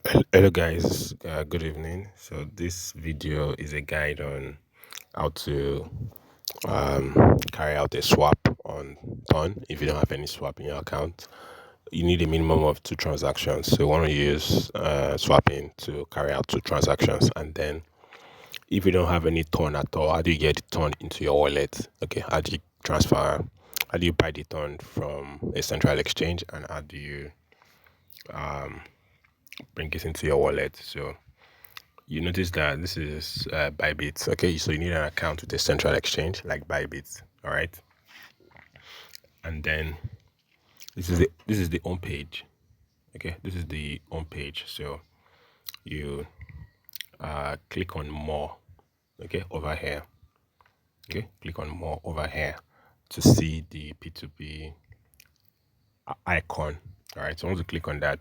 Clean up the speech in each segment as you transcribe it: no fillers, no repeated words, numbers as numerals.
Hello guys, good evening. So this video is a guide on how to carry out a swap on Ton. If you don't have any swap in your account, you need a minimum of two transactions. So you want to use swapping to carry out two transactions, and then if you don't have any Ton at all, how do you get the Ton into your wallet? Okay, how do you transfer? How do you buy the Ton from a central exchange, and how do you bring it into your wallet? So you notice that this is Bybit. Okay, so you need an account with a central exchange like Bybit. All right, and then this is the home page. Okay, this is the home page. So you click on more. Okay, over here. Okay, click on more over here to see the P2P icon. All right, so once you click on that,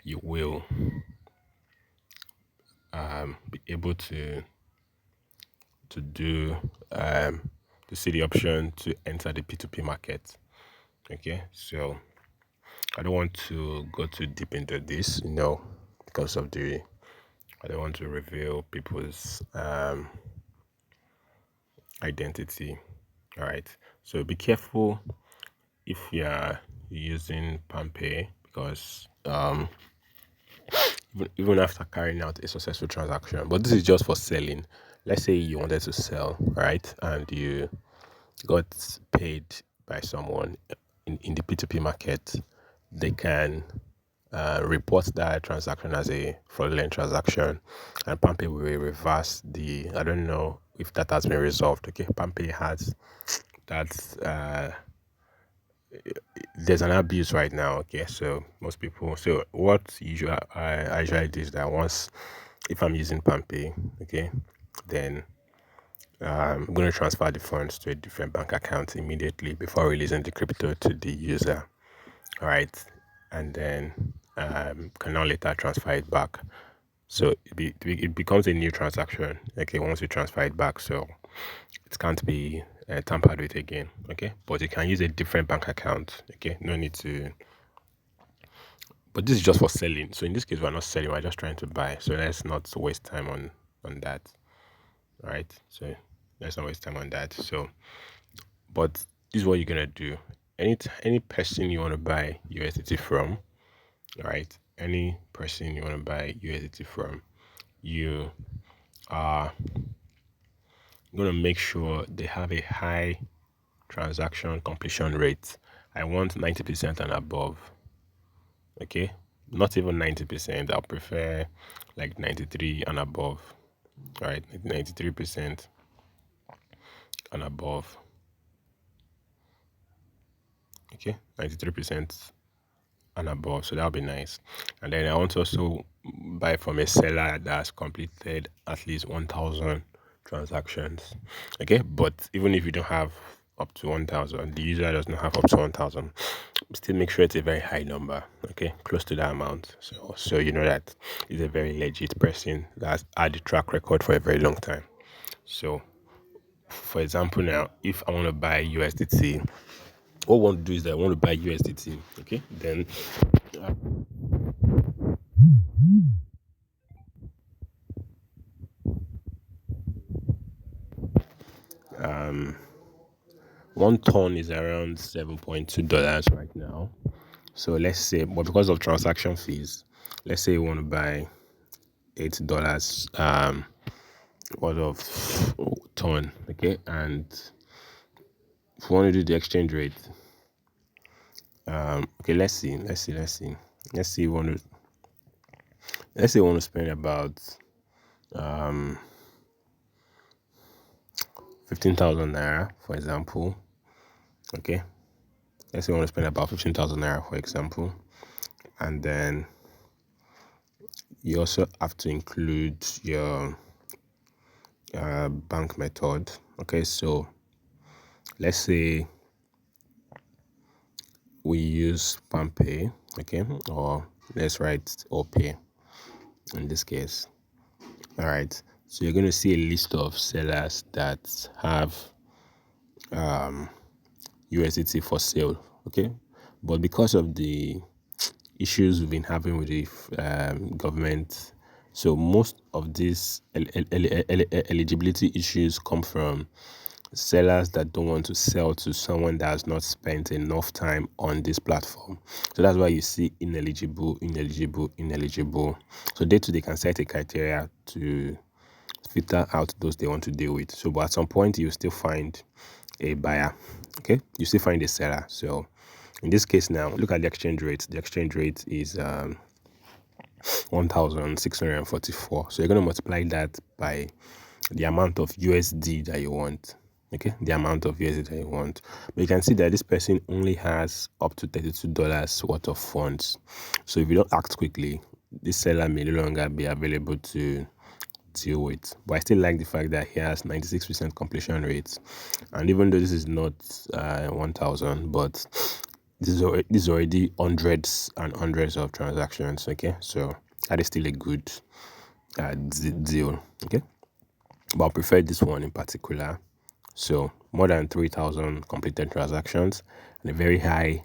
you will be able to do to see the option to enter the P2P market. Okay, so I don't want to go too deep into this, because I don't want to reveal people's identity. All right, so be careful if you're using PalmPay, because even after carrying out a successful transaction, but this is just for selling. Let's say you wanted to sell, right, and you got paid by someone in the P2P market. They can report that transaction as a fraudulent transaction, and PalmPay will reverse the. I don't know if that has been resolved. Okay, PalmPay has that. There's an abuse right now. Okay, so most people. So what usually I usually do is that once, if I'm using PalmPay, okay, then I'm going to transfer the funds to a different bank account immediately before releasing the crypto to the user. All right, and then can now later transfer it back. So it becomes a new transaction. Okay, once you transfer it back, so it can't be tampered with again. Okay, but you can use a different bank account. Okay, no need to. But this is just for selling. So in this case, we're not selling. We're just trying to buy. So let's not waste time on that. All right. So let's not waste time on that. So, but this is what you're gonna do. Any person you want to buy USDT from, all right? Any person you want to buy USDT from, you are going to make sure they have a high transaction completion rate. I want 90% and above. Okay, not even 90%. I'll prefer like 93 and above. All right, 93% and above. Okay, 93% and above. So that'll be nice. And then I want to also buy from a seller that's completed at least 1,000 transactions. Okay, but even if you don't have up to 1,000, the user does not have up to 1,000, still make sure it's a very high number. Okay, close to that amount. So you know that is a very legit person that's had the track record for a very long time. So for example, now if I want to buy USDT, what I want to do is that I want to buy USDT. Okay, then one ton is around $7.2 right now. So let's say, but because of transaction fees, let's say you want to buy $8 worth of ton. Okay, and if you want to do the exchange rate, okay, let's see you want to spend about 15,000 naira, for example. Okay, let's say you want to spend about 15,000 naira, for example, and then you also have to include your bank method. Okay, so let's say we use PalmPay. Okay, or let's write OPay in this case. All right, so you're going to see a list of sellers that have USDT for sale. Okay, but because of the issues we've been having with the government. So most of these eligibility issues come from sellers that don't want to sell to someone that has not spent enough time on this platform. So that's why you see ineligible, ineligible, ineligible. So day to day can set a criteria to filter out those they want to deal with. So but at some point you still find a buyer. Okay, you still find a seller. So in this case now, look at the exchange rate. The exchange rate is 1,644. So you're going to multiply that by the amount of USD that you want. Okay, the amount of USD that you want. But you can see that this person only has up to $32 worth of funds. So if you don't act quickly, this seller may no longer be available to deal with. But I still like the fact that he has 96% completion rate. And even though this is not 1,000, but this is already hundreds and hundreds of transactions. Okay, so that is still a good deal. Okay, but I prefer this one in particular. So more than 3,000 completed transactions and a very high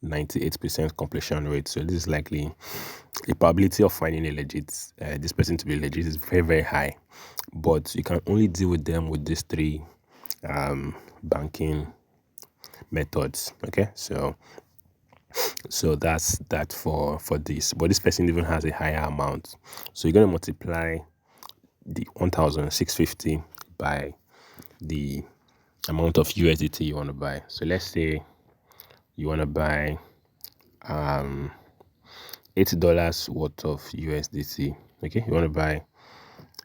98% completion rate. So this is likely the probability of finding a legit this person to be legit is very, very high. But you can only deal with them with these three banking methods. Okay, so that's that for this. But this person even has a higher amount. So you're going to multiply the 1,650 by the amount of USDT you want to buy. So let's say you want to buy $8 worth of USDT. Okay, you want to buy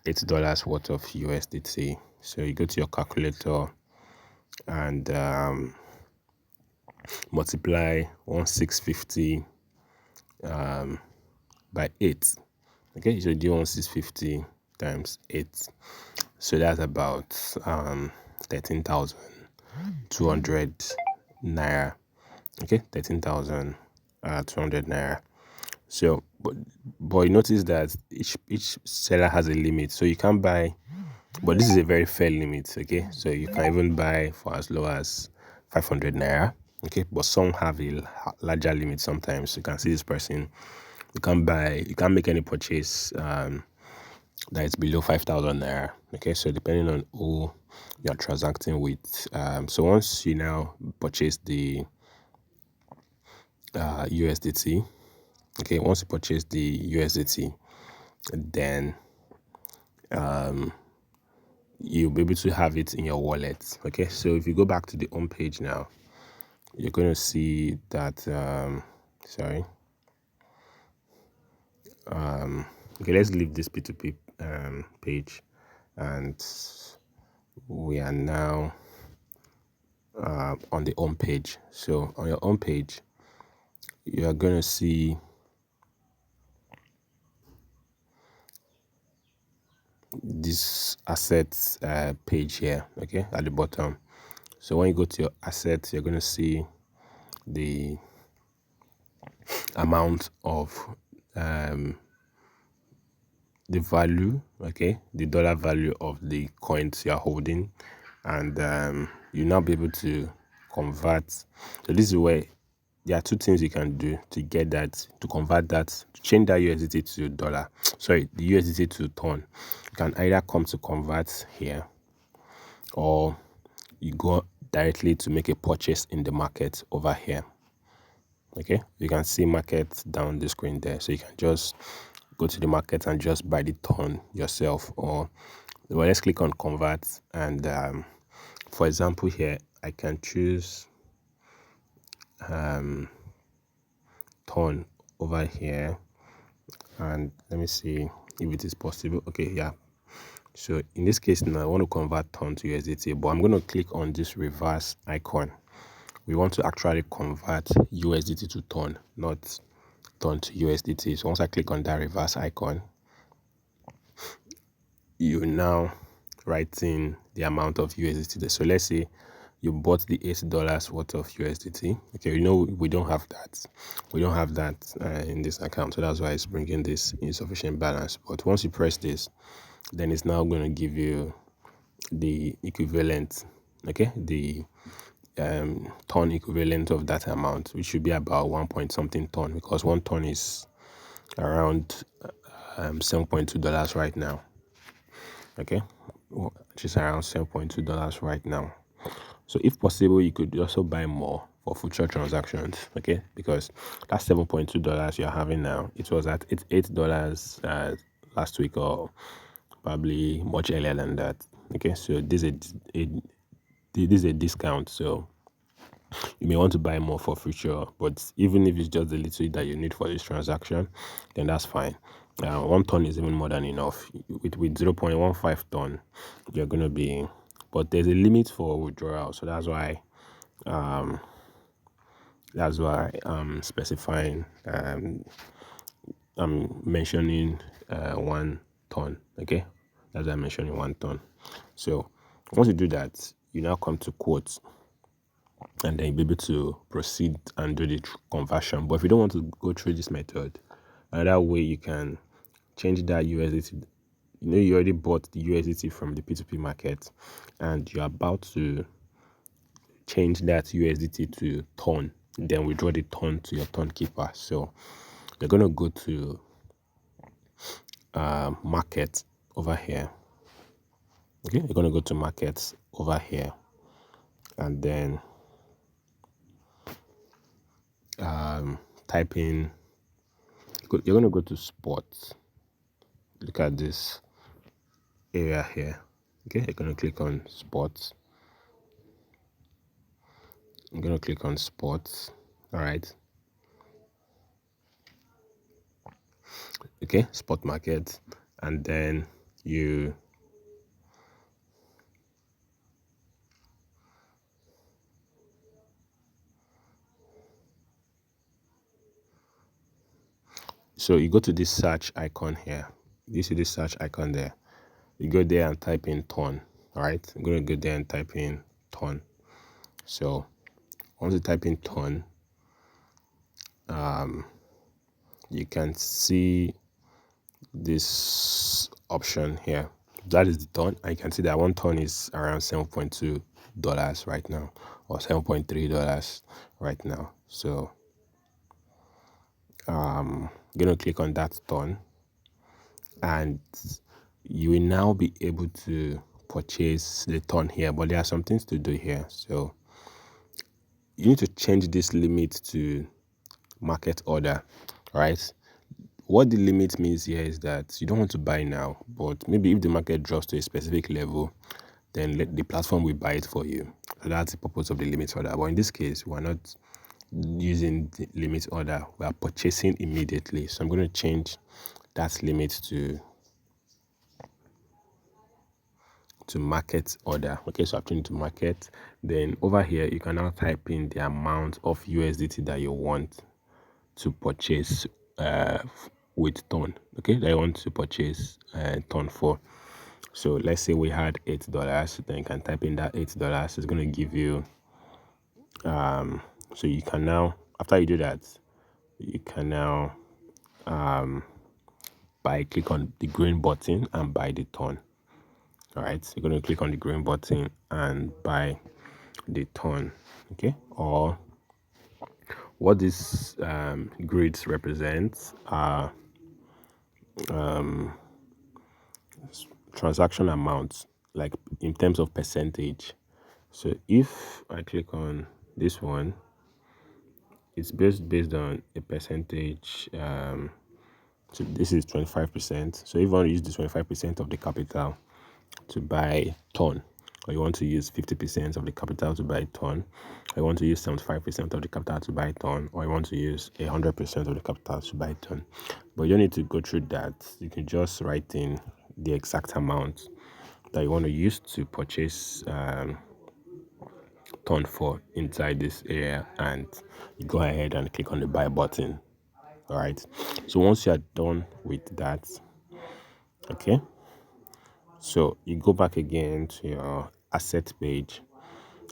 $8 worth of USDT. So you go to your calculator and multiply 1,650 by 8. Okay, so you do 1,650 times 8. So that's about 13,200 naira. Okay, 13,200 naira. So, but you notice that each seller has a limit, so you can't buy. But this is a very fair limit. Okay, so you can even buy for as low as 500 naira. Okay, but some have a larger limit. Sometimes you can see this person. You can't make any purchase that is below 5,000 naira. Okay, so depending on who you're transacting with. So once you now purchase the USDT, okay, once you purchase the USDT, then you'll be able to have it in your wallet. Okay, so if you go back to the home page now, you're going to see that okay, let's leave this P2P page, and we are now on the home page. So on your home page, you are going to see this assets page here, okay, at the bottom. So when you go to your assets, you're going to see the amount of the value, okay, the dollar value of the coins you're holding, and you'll now be able to convert. So this is where there are two things you can do to get that, to convert that, to change that USDT to dollar. Sorry, the USDT to ton. You can either come to convert here, or you go directly to make a purchase in the market over here. Okay, you can see market down the screen there, so you can just go to the market and just buy the ton yourself. Or well, let's click on convert, and for example here I can choose ton over here, and let me see if it is possible. Okay, yeah, so in this case now I want to convert ton to USDT, but I'm going to click on this reverse icon. We want to actually convert USDT to ton, not ton to USDT. So once I click on that reverse icon, you now write in the amount of USDT. So let's say you bought the $8 worth of USDT. Okay, we don't have that. We don't have that in this account, so that's why it's bringing this insufficient balance. But once you press this, then it's now going to give you the equivalent. Okay, the ton equivalent of that amount, which should be about 1 point something ton, because 1 ton is around $7.2 right now. Okay, which is around $7.2 right now. So if possible, you could also buy more for future transactions. Okay, because that $7.2 you're having now, it was at $8 last week, or probably much earlier than that. Okay, so this is a discount, so you may want to buy more for future. But even if it's just the little that you need for this transaction, then that's fine. 1 ton is even more than enough. With 0.15 ton, you're gonna be, but there's a limit for withdrawal, so that's why I'm specifying, I'm mentioning 1 ton. Okay, that's why I'm mentioning 1 ton. So once you do that, you now come to quotes, and then you'll be able to proceed and do the conversion. But if you don't want to go through this method, another way you can change that USDT. You already bought the USDT from the P2P market, and you're about to change that USDT to ton, then withdraw the ton to your Tonkeeper. So you're going to go to market over here. Okay, you're going to go to markets over here, and then type in, you're going to go to sports. Look at this area here. Okay, you're going to click on sports. I'm going to click on sports. All right. Okay, spot market, and then you go to this search icon here. You see this search icon there. You go there and type in ton. All right, I'm going to go there and type in ton. So once you type in ton, you can see this option here. That is the ton, and you can see that 1 ton is around $7.2 right now, or $7.3 right now. So I'm gonna click on that ton, and you will now be able to purchase the ton here. But there are some things to do here. So you need to change this limit to market order, right? What the limit means here is that you don't want to buy now, but maybe if the market drops to a specific level, then the platform will buy it for you. So that's the purpose of the limit order. But in this case, we're not using the limit order, we are purchasing immediately. So I'm going to change that limit to market order. Okay, so I've changed to market. Then over here, you can now type in the amount of USDT that you want to purchase with ton. Okay, that you want to purchase ton for. So let's say we had $8, then you can type in that $8. It's going to give you so you can now, after you do that, you can now click on the green button and buy the ton. All right, so you're going to click on the green button and buy the ton. Okay, or what this grids represent are transaction amounts, like in terms of percentage. So if I click on this one, it's based on a percentage. So this is 25%. So if you want to use the 25% of the capital to buy ton, or you want to use 50% of the capital to buy ton, or you want to use 75% of the capital to buy ton, or you want to use 100% of the capital to buy ton. But you don't need to go through that. You can just write in the exact amount that you want to use to purchase ton for inside this area, and you go ahead and click on the buy button. All right, so once you are done with that, okay, so you go back again to your asset page,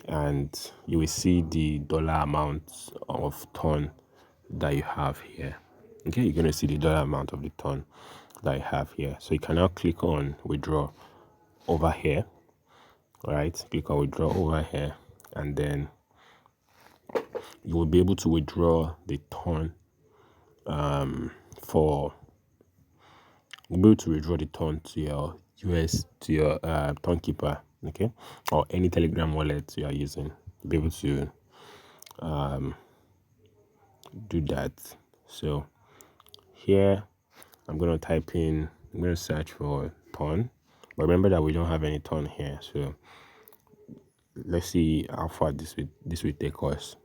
and you will see the dollar amount of ton that you have here. Okay, you're going to see the dollar amount of the ton that you have here. So you can now click on withdraw over here. All right, click on withdraw over here, and then you will be able to withdraw the ton for you'll be able to withdraw the ton to your Tonkeeper, okay, or any Telegram wallet you are using. You'll be able to do that. So here I'm gonna type in. I'm gonna search for ton, but remember that we don't have any ton here. So let's see how far this will take us.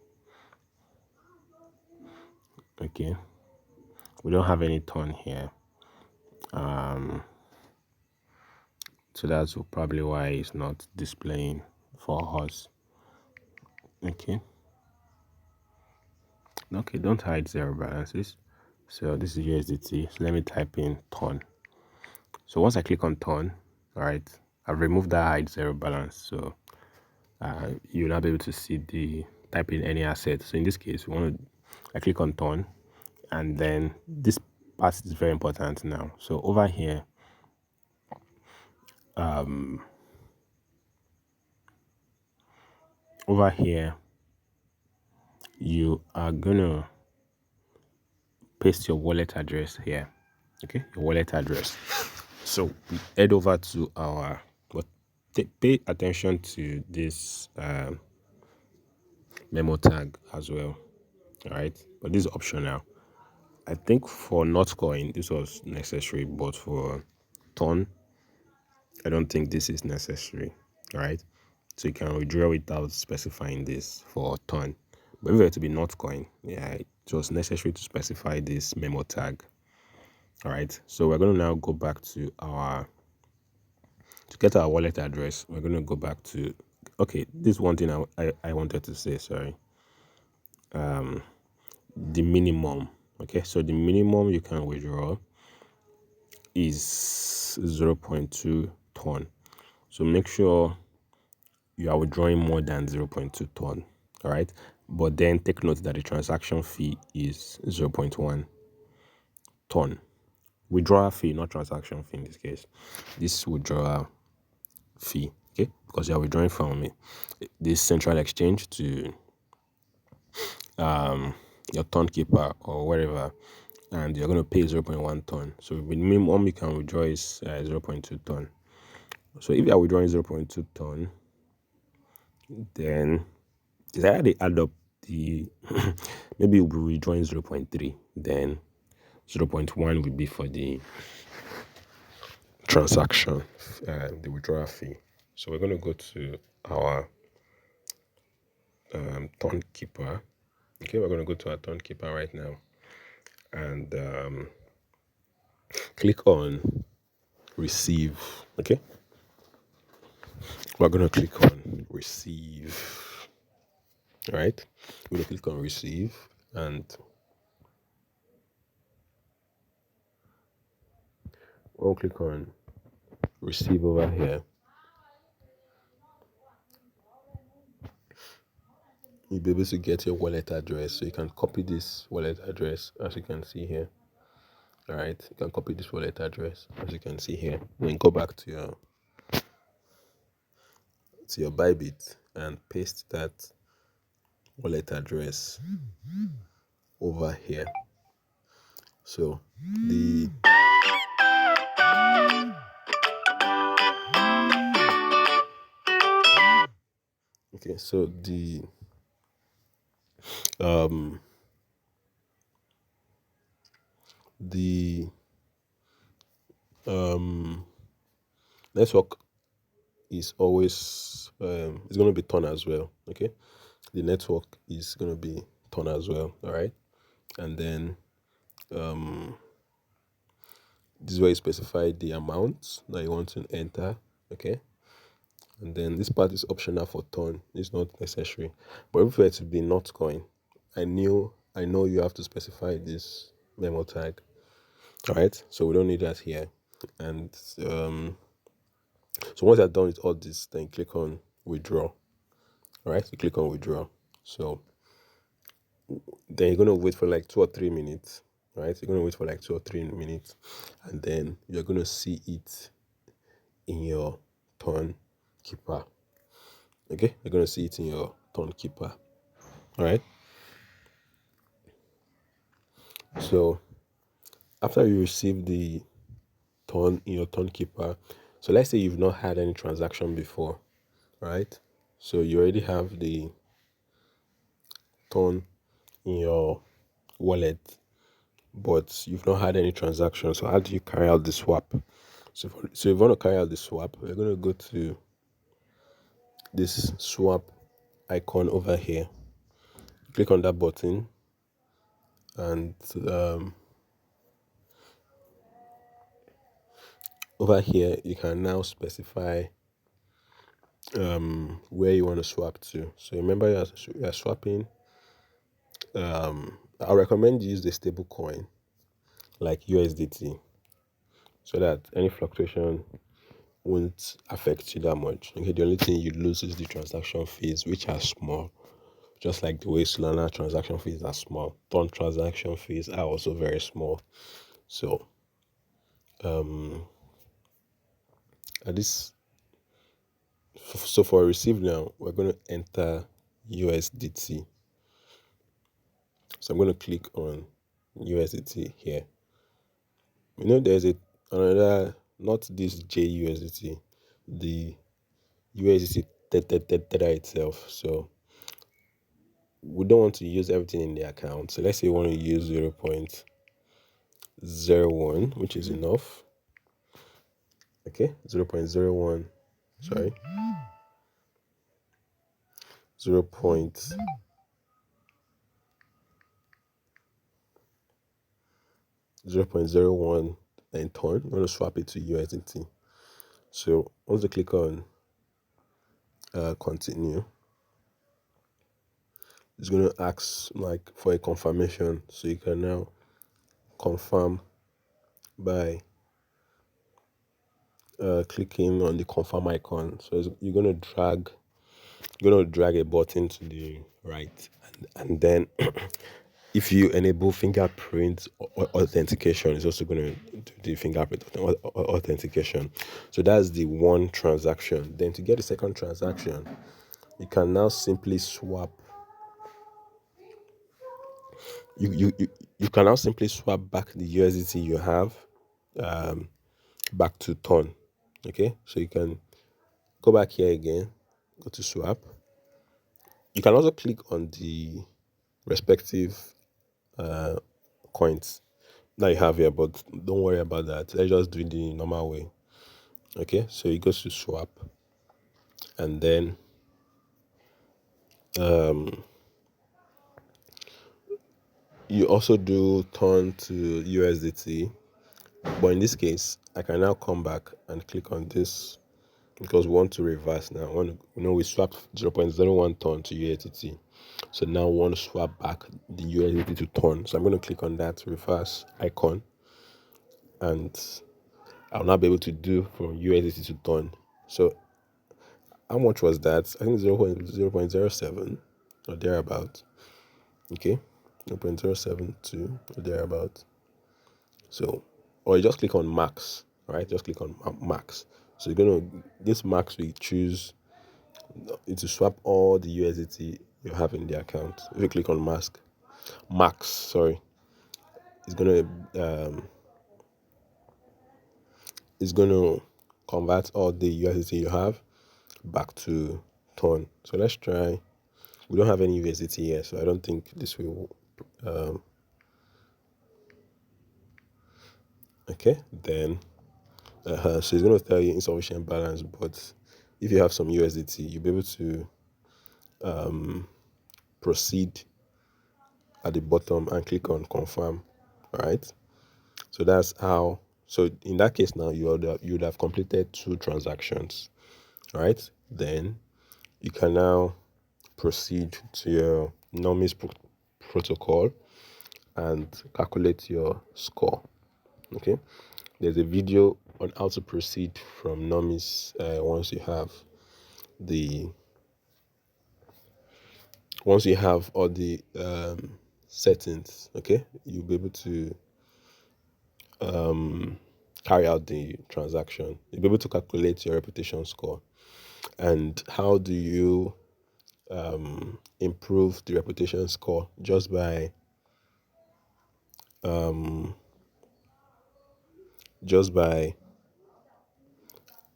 Okay, we don't have any ton here. So that's probably why it's not displaying for us. Okay. Okay, don't hide zero balances. So this is USDT. So let me type in ton. So once I click on ton, all right, I've removed that hide zero balance. So you'll not be able to see the type in any asset. So in this case, I click on ton, and then this part is very important now. So over here, you are gonna paste your wallet address here. Okay, your wallet address. So we head over to our, but pay attention to this memo tag as well. All right, but this is optional. I think for Notcoin this was necessary, but for Ton, I don't think this is necessary. All right, so you can withdraw without specifying this for Ton. But if it were to be Notcoin, yeah, it was necessary to specify this memo tag. All right, so we're going to now go back to to get our wallet address. We're going to go back to, okay, this one thing I wanted to say, sorry. The minimum, okay, so the minimum you can withdraw is 0.2 ton. So make sure you are withdrawing more than 0.2 ton, all right? But then take note that the transaction fee is 0.1 ton. Withdrawal fee, not transaction fee in this case. This withdrawal fee, okay, because you are withdrawing from this central exchange to your Tonkeeper or wherever, and you're going to pay 0.1 ton. So the minimum you can withdraw is 0.2 ton. So if you are withdrawing 0.2 ton, then it's either they add up the maybe you'll be withdrawing 0.3, then 0.1 would be for the transaction, the withdrawal fee. So we're going to go to our Tonkeeper. Okay, we're going to go to our Tonkeeper right now and click on receive. Okay, we're going to click on receive. All right, we're going to click on receive, and we'll click on receive over here. You'll be able to get your wallet address, so you can copy this wallet address as you can see here. All right, you can copy this wallet address as you can see here, then go back to your Bybit and paste that wallet address over here. So the okay, so um the network is always it's going to be ton as well. Okay, the network is going to be ton as well. All right, and then this is where you specify the amount that you want to enter. Okay, and then this part is optional for ton. It's not necessary, but if it were to be not coin, I know you have to specify this memo tag. All right, so we don't need that here. And so once you're done with all this, then click on withdraw. All right, so click on withdraw. So then you're going to wait for like 2 or 3 minutes. Right, you're going to wait for like 2 or 3 minutes, and then you're going to see it in your Tonkeeper. Okay, you're going to see it in your Tonkeeper. All right. So after you receive the ton in your Tonkeeper, so let's say you've not had any transaction before, right? So you already have the ton in your wallet, but you've not had any transaction. So how do you carry out the swap? So if you want to carry out the swap, we're going to go to this swap icon over here. Click on that button, and over here you can now specify where you want to swap to. So remember, you're swapping. I recommend you use the stable coin like USDT, so that any fluctuation won't affect you that much. Okay, the only thing you lose is the transaction fees, which are small, just like the way Solana transaction fees are small. Ton transaction fees are also very small. So at this, so for receive now, we're going to enter USDT. So I'm going to click on USDT here. There's another, not this JUSDT, the USDT Tether itself. So we don't want to use everything in the account. So let's say we want to use 0.01, which is enough. Okay, 0.01, sorry, 0. 0.01 and ton. I'm going to swap it to USDT. So once you click on continue, it's going to ask like for a confirmation. So you can now confirm by clicking on the confirm icon. So you're gonna drag a button to the right, and then if you enable fingerprint authentication, it's also gonna do the fingerprint authentication. So that's the one transaction. Then to get the second transaction, you can now simply swap. You can now simply swap back the USDT you have back to ton. Okay, so you can go back here again, go to swap. You can also click on the respective coins that you have here, but don't worry about that. Let's just do it the normal way. Okay, so you go to swap, and then you also do turn to USDT. But in this case, I can now come back and click on this because we want to reverse now. We swapped 0.01 ton to USDT. So now we want to swap back the USDT to ton. So I'm going to click on that reverse icon, and I'll now be able to do from USDT to ton. So how much was that? I think 0.007 or thereabout. Okay, 0.072 or thereabout. So, or you just click on max, right? Just click on max. So this max we choose it to swap all the USDT you have in the account. If you click on max, sorry, it's gonna um, it's gonna convert all the USDT you have back to ton. So let's try. We don't have any USDT here, so I don't think this will. Okay, then so it's going to tell you insufficient balance, but if you have some USDT, you'll be able to proceed at the bottom and click on confirm. Right. So that's how. So in that case, now you would have completed 2 transactions. Right. Then you can now proceed to your Nomis protocol and calculate your score. Okay, there's a video on how to proceed from Nomis the once you have all the settings. Okay, you'll be able to carry out the transaction. You'll be able to calculate your reputation score. And how do you improve the reputation score just by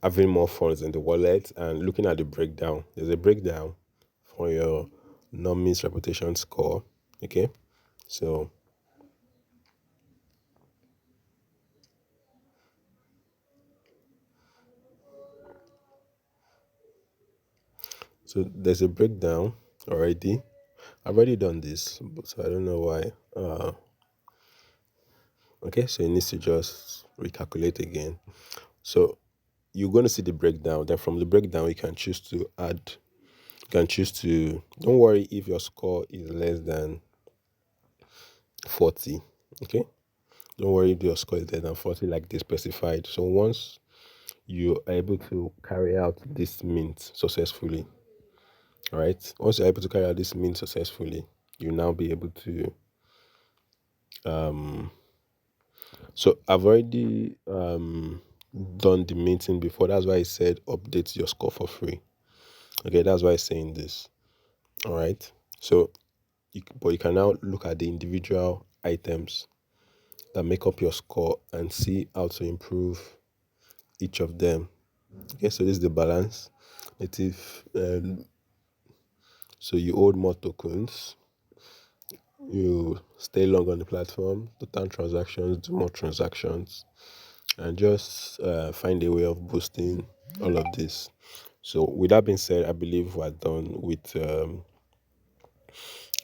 having more funds in the wallet and looking at the breakdown. There's a breakdown for your Nomis reputation score. Okay, so there's a breakdown already. I've already done this, so I don't know why. Okay, so it needs to just recalculate again. So you're going to see the breakdown. Then from the breakdown, you can choose to add. You can choose to. Don't worry if your score is less than 40. Okay, don't worry if your score is less than 40, like they specified. So once you are able to carry out this mint successfully, all right. Once you're able to carry out this mint successfully, you now be able to. So I've already done the minting before. That's why I said update your score for free. Okay, that's why I'm saying this. All right. So, but you can now look at the individual items that make up your score and see how to improve each of them. Okay, so this is the balance. Native. So you hold more tokens. You stay long on the platform. The time transactions, do more transactions, and just find a way of boosting all of this. So, with that being said, I believe we're done with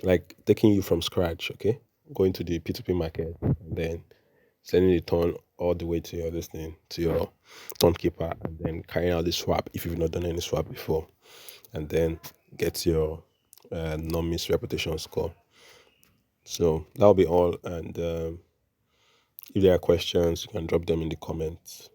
like taking you from scratch, okay? Going to the P2P market and then sending the ton all the way to your listening to your Tonkeeper and then carrying out the swap if you've not done any swap before, and then get your Nomis reputation score. So that'll be all. And if there are questions, you can drop them in the comments.